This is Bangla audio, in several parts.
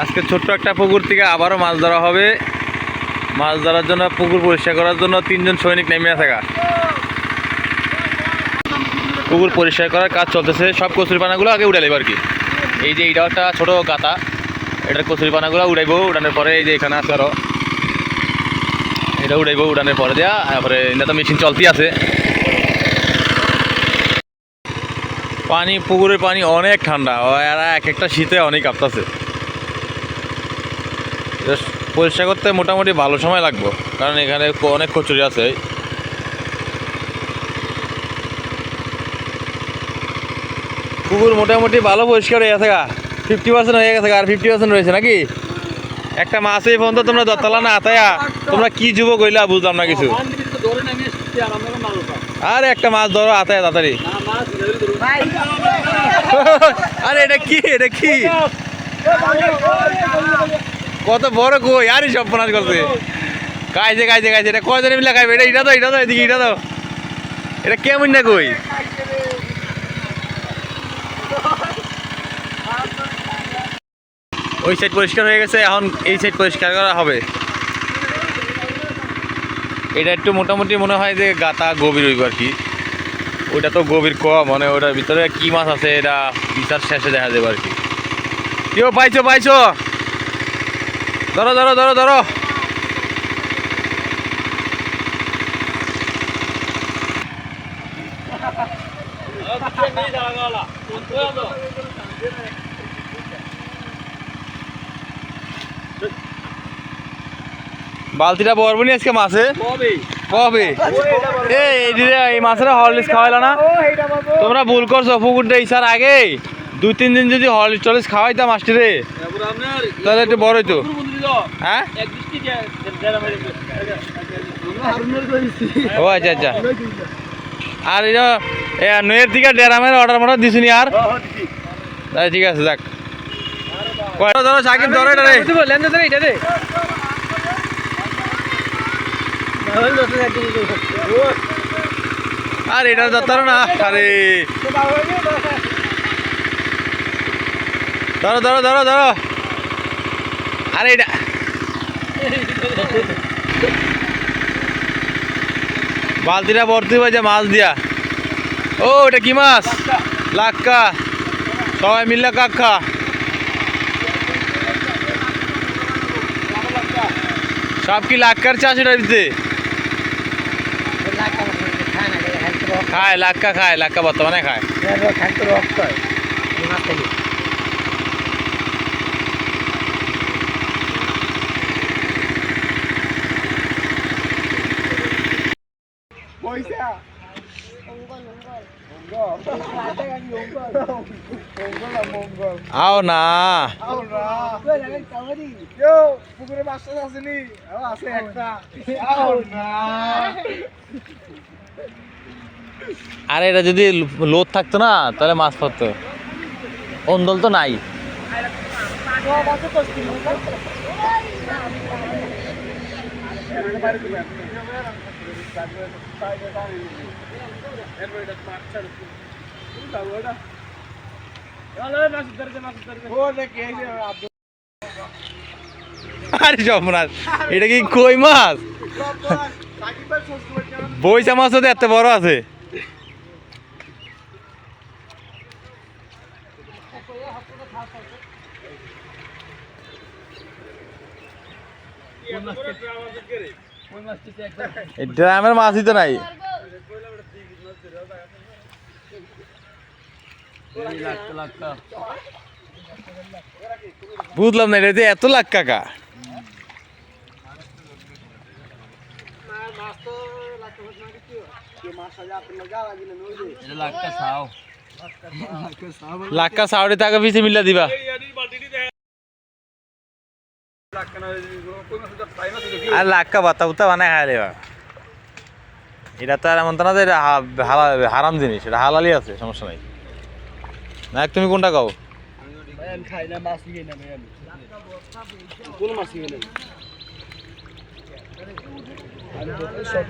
আজকে ছোট্ট একটা পুকুর থেকে আবারও মাছ ধরা হবে। মাছ ধরার জন্য পুকুর পরিষ্কার করার জন্য 3 জন সৈনিক নেমে আছে। পুকুর পরিষ্কার করার কাজ চলতেছে। সব কচুরিপানাগুলো আগে উড়াইব আর কি। এই যে এইটা একটা ছোটো গাতা, এটার কচুরিপানাগুলো উড়াইব। উড়ানোর পরে এই যে এখানে আছে আরও, এটা উড়াইব। উড়ানোর পরে দেওয়া, তারপরে এটা তো মেশিন চলতেই আছে। পানি, পুকুরের পানি অনেক ঠান্ডা, এরা এক একটা শীতে অনেক কাঁপতেছে। পরিষ্কার করতে মোটামুটি ভালো সময় লাগবে, কারণ এখানে অনেক কচুরি আছে। পুকুর মোটামুটি ভালো পরিষ্কার হয়ে গেছে, 50% হয়ে গেছে, আর 50% রয়েছে নাকি। একটা মাছই ফোন তো তোমরা দত্তালা না আতায়া, তোমরা কি যুব কইলা বুঝলাম না কিছু। আরে একটা মাছ ধরো আতায়া তাড়াতাড়ি। আরে এটা কি, এটা কি, কত বড় কই, আরে সব প্রনাশ করছে। খাইছে খাইছে খাইছে, এটা কয়জনে মিলে খাইবে? এটা তো এদিকে, এটা তো, এটা কেমন না কই। ওই সাইড পরিষ্কার হয়ে গেছে, এখন এই সাইড পরিষ্কার করা হবে। এটা একটু মোটামুটি মনে হয় যে গাতা গভীর হইব আর কি। ওইটা তো গভীর কম, মানে ওটার ভিতরে কি মাছ আছে এটা বিচার শেষে দেখা যাবে আর কি। কেউ পাইছো পাইছো, ধরো ধরো ধরো ধরো। বালতিটা বরবো নি আজকে মাছে কবে? এই মাছের হরলিক্স খাওয়াইলা না তোমরা? ভুল করছো। পুকুরটা ইসার আগে 2-3 দিন যদি হরলিক্স টরলিক্স খাওয়াইতাম মাছটি রে, তাহলে একটু বড় হইতো। হ্যাঁ, ও আচ্ছা আচ্ছা। আর এটা নয়ের থেকে ডেরামের অর্ডার দিছি নি আর? ঠিক আছে, যাক। ধরো সাকিব, ধরো এটা রে। আর এটা ধরো না, আরে ধরো ধরো ধরো ধরো। আরে এটা বালতিটা ভর্তি হয়েছে মাছ দিয়া। ও এটা কি মাছ? লাক্কা, সবাই মিললে কাক্কা। সব কি লাক্কার চাষ এটা দিতে? খায় লাক্কা, খায় লাক্কা, বর্তমানে খায়। আও না, পুকুরে মাছ আসেনি, আছে একটা। আরে এটা যদি লোদ থাকতো না তাহলে মাছ পড়তো, অন্দল তো নাই। আরে জমনাথ, এটা কি কই মাছ? বইসা মাছ তো এত বড় আছে। ড্রামের মাছই তো নাই। বুঝলাম না, এটা এত লাখ কাকা। লাক্কা সাউরি টাকা পিছিয়ে মিলা দিবা। আর লাক্কা বাতা বুতা বানায় খাই লেবা। এটা তো আর এমন তো না যে এটা হারাম জিনিস, এটা হালালি আছে, সমস্যা নাই। না তুমি কোনটা খাও? খাই না, মাছ খাই না ভাই। আমি কোন মাছ খাই না? আমি তো সব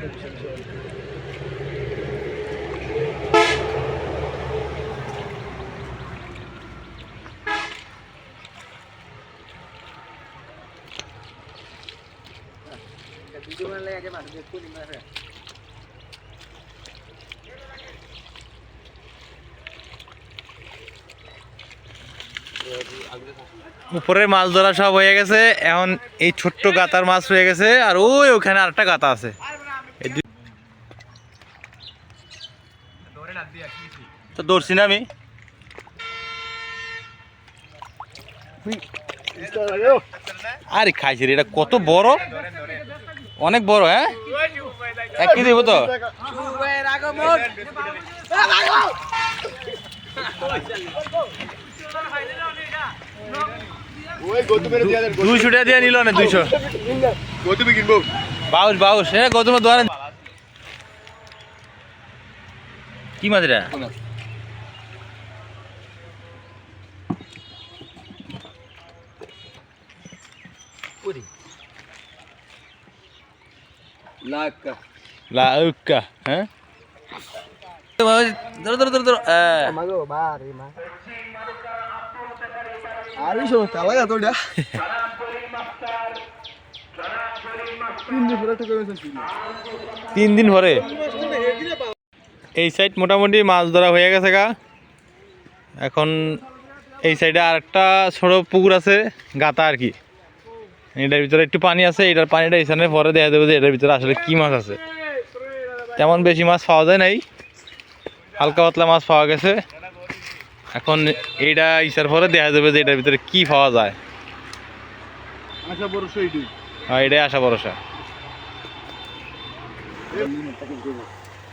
উপরে মাছ ধরা সব হয়ে গেছে, এখন এই ছোট্ট গাতার মাছ হয়ে গেছে, আর ওখানে আরেকটা গাতা আছে। তো ধরছি না আমি, আরে খাইছি রে, এটা কত বড়, অনেক বড়। হ্যাঁ, 1 কেজি দেবো তো। দুইশো টাকা দিয়ে নিল না, 200 গৌতমে কিনবো। বাউস হ্যাঁ, গৌতমের দোকানে কি মাছ এটা? লাউকা। হ্যাঁ, ধরো ধরো ধরো ধরো। আরে শোন তালাগা তোটা 3 দিন পরে এই সাইড মোটামুটি মাছ ধরা হয়ে গেছে গা। এখন এই সাইডে আরেকটা ছোট পুকুর আছে, গাতা আর কি। এটার ভিতরে একটু পানি আছে, এটার পানিটা এখানে পরে দেখা দেবে যে এটার ভিতরে আসলে কি মাছ আছে। তেমন বেশি মাছ পাওয়া যায় নাই, হালকা পাতলা মাছ পাওয়া গেছে। এখন এইটা ইসার পরে দেখা যাবে যে এটার ভিতরে কি পাওয়া যায়। হ্যাঁ, এটাই আশা ভরসা।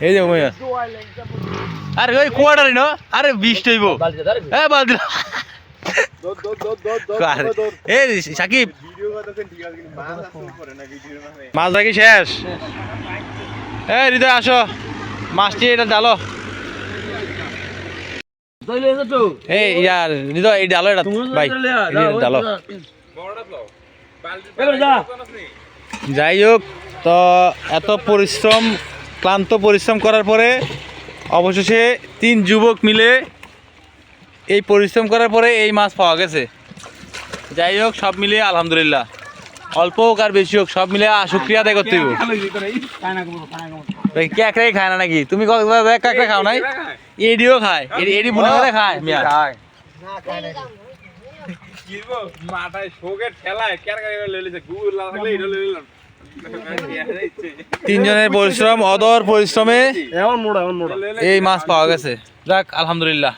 এই যে আরে ওই কোয়াটারি না, আরে 20 হইব। হ্যাঁ, বালতি এই সাকিব, মাছ নাকি শেষ? এই হৃদয় আসো, মাছটি এটা ডালো। এই ইয়ার হৃদয়, এই ডালো এটা ভাই, ডালো। যাই হোক, তো এত পরিশ্রম, ক্লান্ত পরিশ্রম করার পরে অবশেষে 3 যুবক মিলে এই পরিশ্রম করার পরে এই মাছ পাওয়া গেছে। যাই হোক, সব মিলিয়ে আলহামদুলিল্লাহ, অল্প হোক আর বেশি হোক, সব মিলে শুক্রিয়া আদায় করতে হবে। ক্যাকড়াই খায় না নাকি? তুমি ক্যাকড়া খাও নাই? এডিও খায়, এডি মনে করে খায়। তিনজনের পরিশ্রম, অদর পরিশ্রমে এই মাছ পাওয়া গেছে। যাক আলহামদুলিল্লাহ।